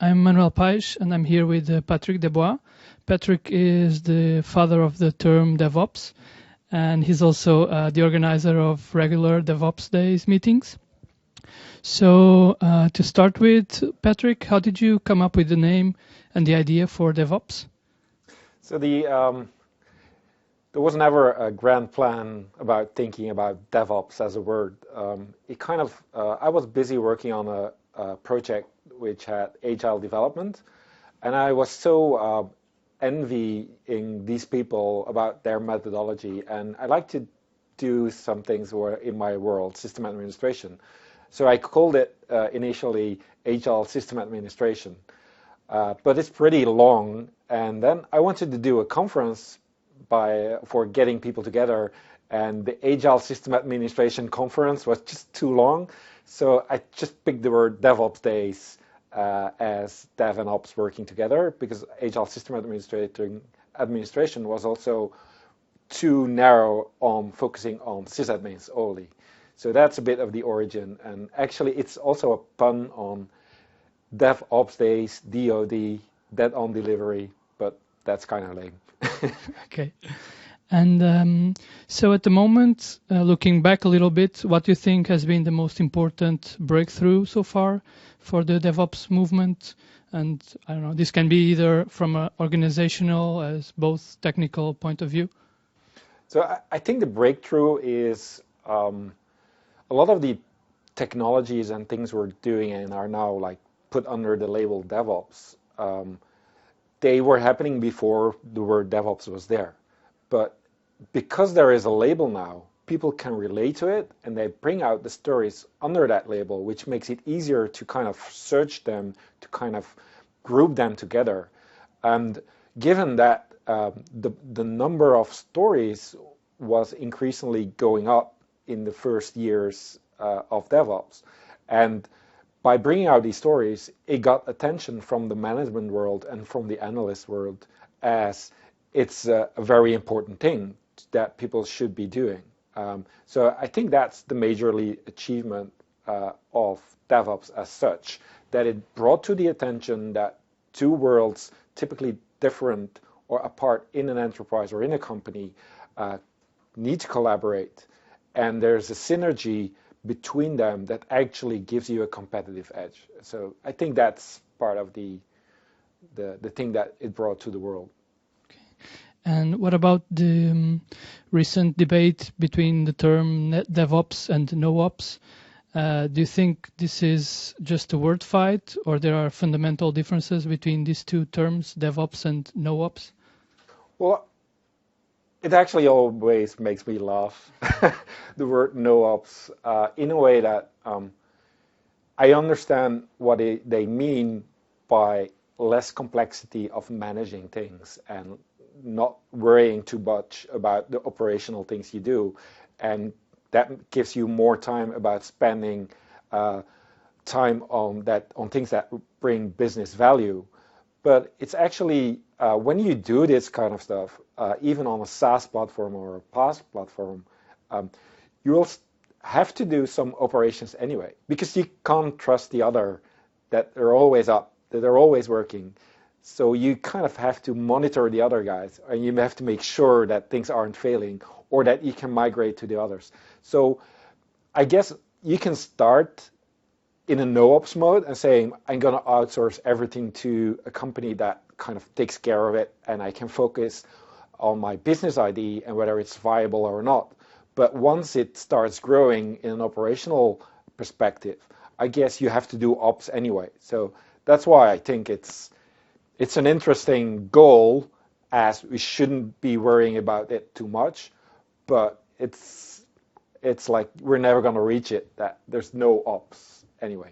I'm Manuel Pais, and I'm here with Patrick Debois. Patrick is the father of the term DevOps, and he's also the organizer of regular DevOps Days meetings. So to start with, Patrick, how did you come up with the name and the idea for DevOps? So there was never a grand plan about thinking about DevOps as a word. I was busy working on a project which had agile development, and I was so envying these people about their methodology, and I like to do some things were in my world, system administration. So I called it initially Agile System Administration, but it's pretty long. And then I wanted to do a conference for getting people together, and the Agile System Administration Conference was just too long. So I just picked the word DevOps Days as Dev and Ops working together, because Agile System Administration was also too narrow on focusing on sysadmins only. So that's a bit of the origin, and actually it's also a pun on DevOps Days, DoD, Dead on Delivery, but that's kind of lame. Okay. And so at the moment, looking back a little bit, what do you think has been the most important breakthrough so far for the DevOps movement? And I don't know, this can be either from an organizational as both technical point of view. So I think the breakthrough is a lot of the technologies and things we're doing and are now like put under the label DevOps. They were happening before the word DevOps was there. But because there is a label now, people can relate to it, and they bring out the stories under that label, which makes it easier to kind of search them, to kind of group them together. And given that the number of stories was increasingly going up in the first years of DevOps, and by bringing out these stories, it got attention from the management world and from the analyst world as it's a very important thing that people should be doing. So I think that's the majorly achievement of DevOps as such, that it brought to the attention that two worlds, typically different or apart in an enterprise or in a company, need to collaborate, and there's a synergy between them that actually gives you a competitive edge. So I think that's part of the thing that it brought to the world. Okay. And what about the recent debate between the term DevOps and NoOps? Do you think this is just a word fight, or there are fundamental differences between these two terms, DevOps and NoOps? Well, it actually always makes me laugh, the word NoOps, in a way that I understand what they mean by less complexity of managing things and not worrying too much about the operational things you do. And that gives you more time about spending time on things that bring business value. But it's actually, when you do this kind of stuff, even on a SaaS platform or a PaaS platform, you will have to do some operations anyway, because you can't trust the other, that they're always up, that they're always working. So you kind of have to monitor the other guys, and you have to make sure that things aren't failing, or that you can migrate to the others. So I guess you can start in a no-ops mode and saying, I'm going to outsource everything to a company that kind of takes care of it, and I can focus on my business ID and whether it's viable or not. But once it starts growing in an operational perspective, I guess you have to do ops anyway. So that's why I think it's an interesting goal, as we shouldn't be worrying about it too much, but it's like we're never going to reach it, that there's no ops anyway.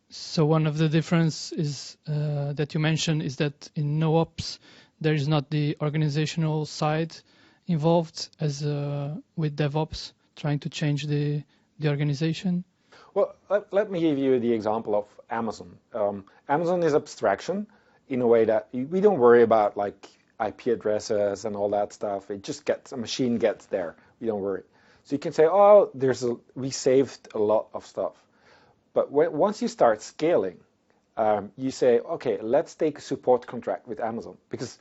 So one of the difference is that you mentioned is that in NoOps there is not the organizational side involved as with DevOps trying to change the organization. Well, let me give you the example of Amazon. Amazon is abstraction in a way that we don't worry about like IP addresses and all that stuff. It just gets, a machine gets there. We don't worry. So you can say, oh, we saved a lot of stuff. But once you start scaling, you say, okay, let's take a support contract with Amazon because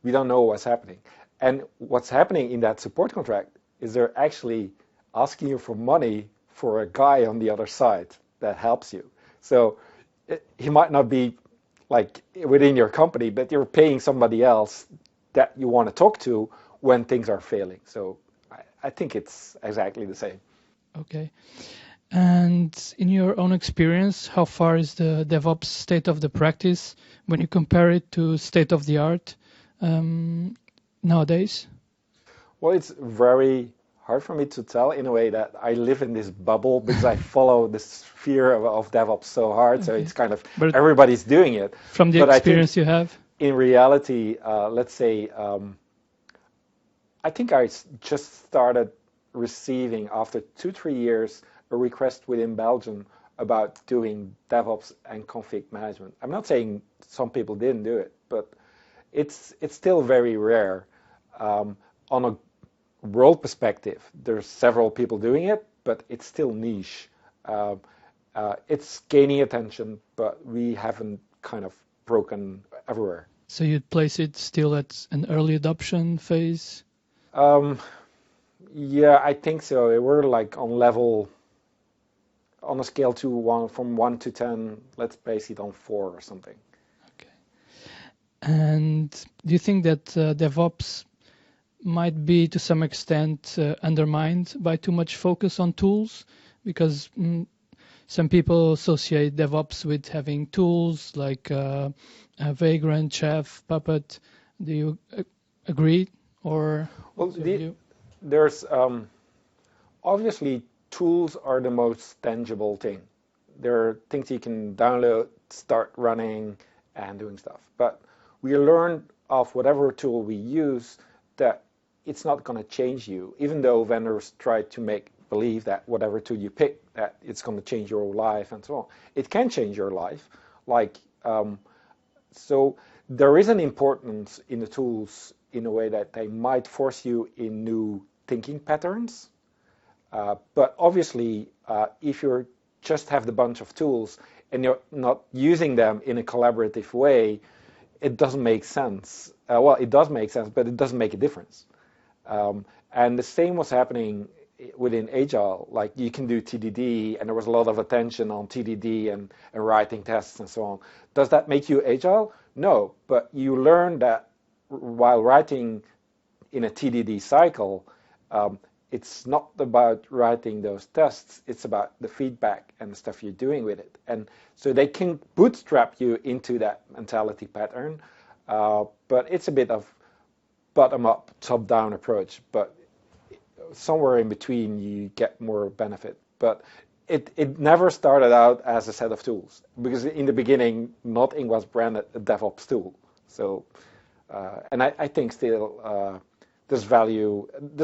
we don't know what's happening. And what's happening in that support contract is they're actually asking you for money for a guy on the other side that helps you. So he might not be like within your company, but you're paying somebody else that you want to talk to when things are failing. So I think it's exactly the same. Okay. And in your own experience, how far is the DevOps state of the practice when you compare it to state of the art nowadays? Well, it's very hard for me to tell in a way that I live in this bubble because I follow the sphere of DevOps so hard. So it's kind of But everybody's doing it. from the But I experience think you have? in reality, let's say, I think I just started receiving after 2, 3 years a request within Belgium about doing DevOps and config management. I'm not saying some people didn't do it, but it's still very rare. On a world perspective, there's several people doing it, but it's still niche. It's gaining attention, but we haven't kind of broken everywhere. So you'd place it still at an early adoption phase? Um, yeah, I think so. We're like on a scale to one from 1 to 10. Let's base it on 4 or something. Okay. And do you think that DevOps might be to some extent undermined by too much focus on tools? Because some people associate DevOps with having tools like Vagrant, Chef, Puppet. Do you agree? Or Well, there's obviously tools are the most tangible thing. They're things you can download, start running, and doing stuff. But we learned of whatever tool we use that it's not going to change you, even though vendors try to make believe that whatever tool you pick, that it's going to change your life and so on. It can change your life. Like, so there is an importance in the tools in a way that they might force you in new thinking patterns. But obviously, if you just have the bunch of tools and you're not using them in a collaborative way, it doesn't make sense. Well, it does make sense, but it doesn't make a difference. And the same was happening within Agile. Like you can do TDD, and there was a lot of attention on TDD and writing tests and so on. Does that make you Agile? No, but you learn that while writing in a TDD cycle, it's not about writing those tests, it's about the feedback and the stuff you're doing with it. And so they can bootstrap you into that mentality pattern, but it's a bit of bottom-up, top-down approach, but somewhere in between you get more benefit. But it never started out as a set of tools, because in the beginning, nothing was branded a DevOps tool. So, and I think still there's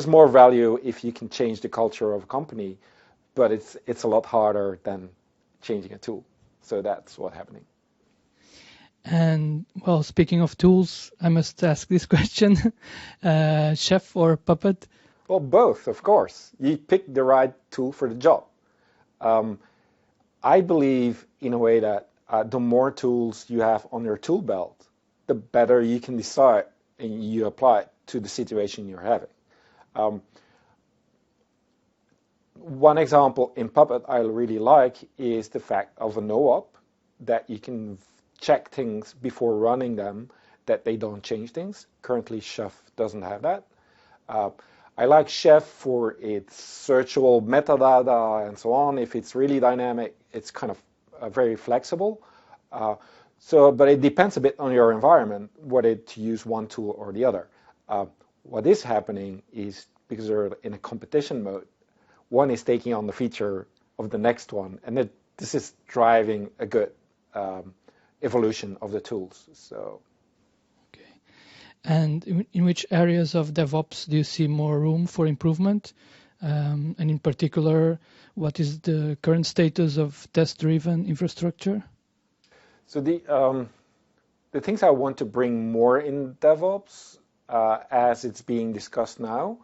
more value if you can change the culture of a company, but it's a lot harder than changing a tool. So that's what's happening. And well, speaking of tools, I must ask this question: Chef or Puppet? Well, both, of course. You pick the right tool for the job. I believe in a way that the more tools you have on your tool belt, the better you can decide and you apply it to the situation you're having. One example in Puppet I really like is the fact of a no-op, that you can check things before running them, that they don't change things. Currently, Chef doesn't have that. I like Chef for its searchable metadata and so on. If it's really dynamic, it's kind of very flexible. But it depends a bit on your environment, whether to use one tool or the other. What is happening is, because they're in a competition mode, one is taking on the feature of the next one, and this is driving a good evolution of the tools. So. Okay. And in which areas of DevOps do you see more room for improvement? And in particular, what is the current status of test-driven infrastructure? So the things I want to bring more in DevOps, as it's being discussed now,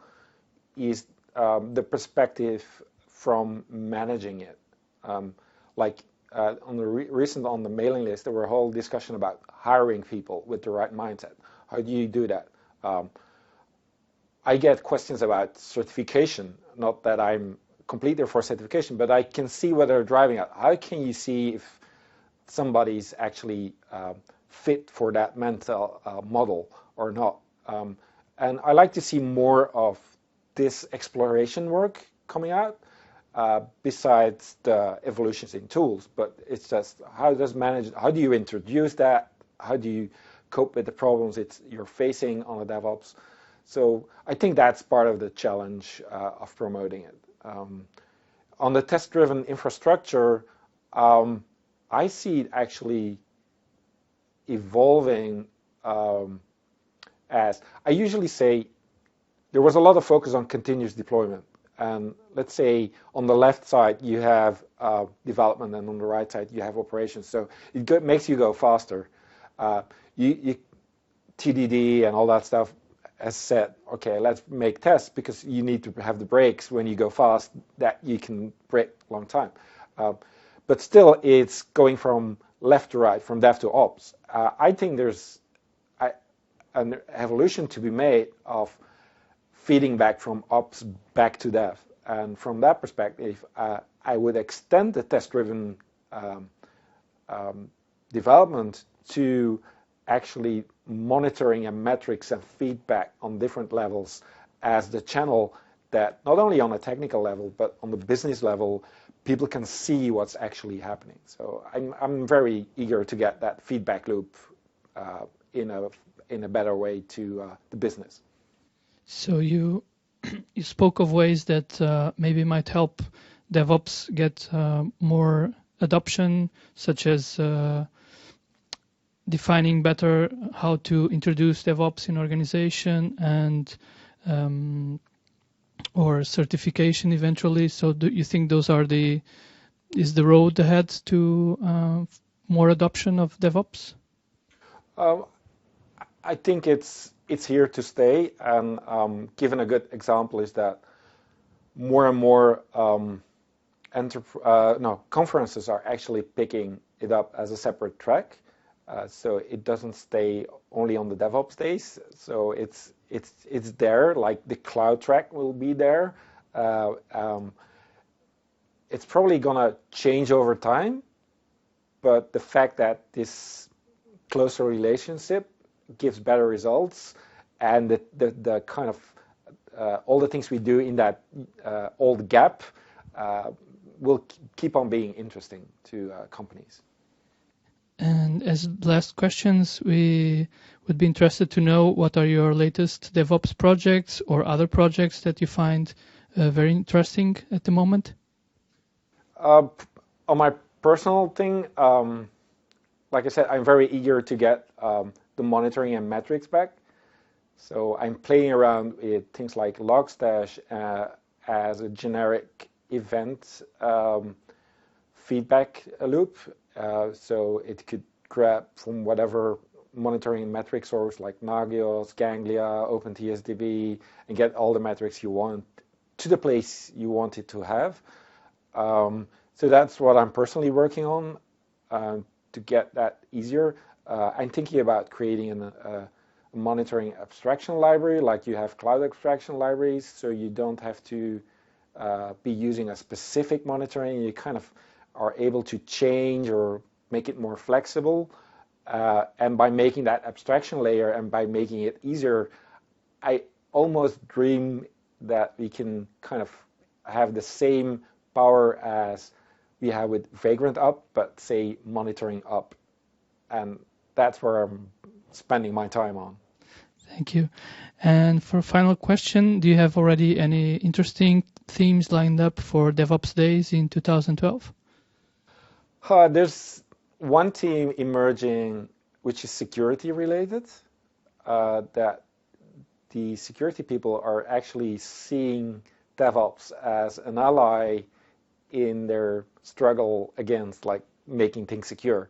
is the perspective from managing it. Like on the recent on the mailing list, there were a whole discussion about hiring people with the right mindset. How do you do that? I get questions about certification. Not that I'm complete there for certification, but I can see where they're driving at. How can you see if somebody's actually fit for that mental model or not? And I like to see more of this exploration work coming out besides the evolutions in tools. But it's just how do you introduce that? How do you cope with the problems you're facing on a DevOps? So I think that's part of the challenge of promoting it. On the test-driven infrastructure, I see it actually evolving as I usually say there was a lot of focus on continuous deployment. And let's say on the left side you have development and on the right side you have operations. So it makes you go faster. You TDD and all that stuff has said, okay, let's make tests because you need to have the brakes when you go fast that you can brake a long time. But still, it's going from left to right, from dev to ops. I think there's an evolution to be made of feeding back from ops back to dev. And from that perspective, I would extend the test-driven development to actually monitoring and metrics and feedback on different levels as the channel that not only on a technical level, but on the business level, people can see what's actually happening. So I'm very eager to get that feedback loop in a better way to the business. So you spoke of ways that maybe might help DevOps get more adoption, such as defining better how to introduce DevOps in organization and or certification eventually. So do you think those are is the road ahead to more adoption of DevOps? I think it's here to stay, and given a good example is that more and more conferences are actually picking it up as a separate track. So it doesn't stay only on the DevOps days. So it's there, like the cloud track will be there. It's probably gonna change over time, but the fact that this closer relationship gives better results, and the kind of all the things we do in that old gap will keep on being interesting to companies. And as last questions, we would be interested to know what are your latest DevOps projects or other projects that you find very interesting at the moment? On my personal thing, like I said, I'm very eager to get the monitoring and metrics back. So I'm playing around with things like Logstash as a generic event feedback loop. So it could grab from whatever monitoring and metrics source like Nagios, Ganglia, OpenTSDB, and get all the metrics you want to the place you want it to have. So that's what I'm personally working on to get that easier. I'm thinking about creating a monitoring abstraction library, like you have cloud abstraction libraries, so you don't have to be using a specific monitoring. You kind of are able to change or make it more flexible. And by making that abstraction layer and by making it easier, I almost dream that we can kind of have the same power as we have with Vagrant Up, but say monitoring up. And that's where I'm spending my time on. Thank you. And for a final question, do you have already any interesting themes lined up for DevOps Days in 2012? There's one theme emerging which is security related, that the security people are actually seeing DevOps as an ally in their struggle against like making things secure,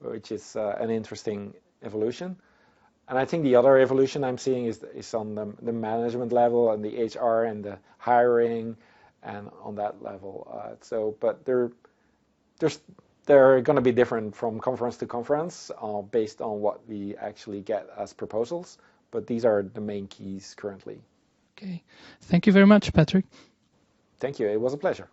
which is an interesting evolution. And I think the other evolution I'm seeing is on the management level and the HR and the hiring and on that level. But there's they're going to be different from conference to conference based on what we actually get as proposals. But these are the main keys currently. Okay. Thank you very much, Patrick. Thank you. It was a pleasure.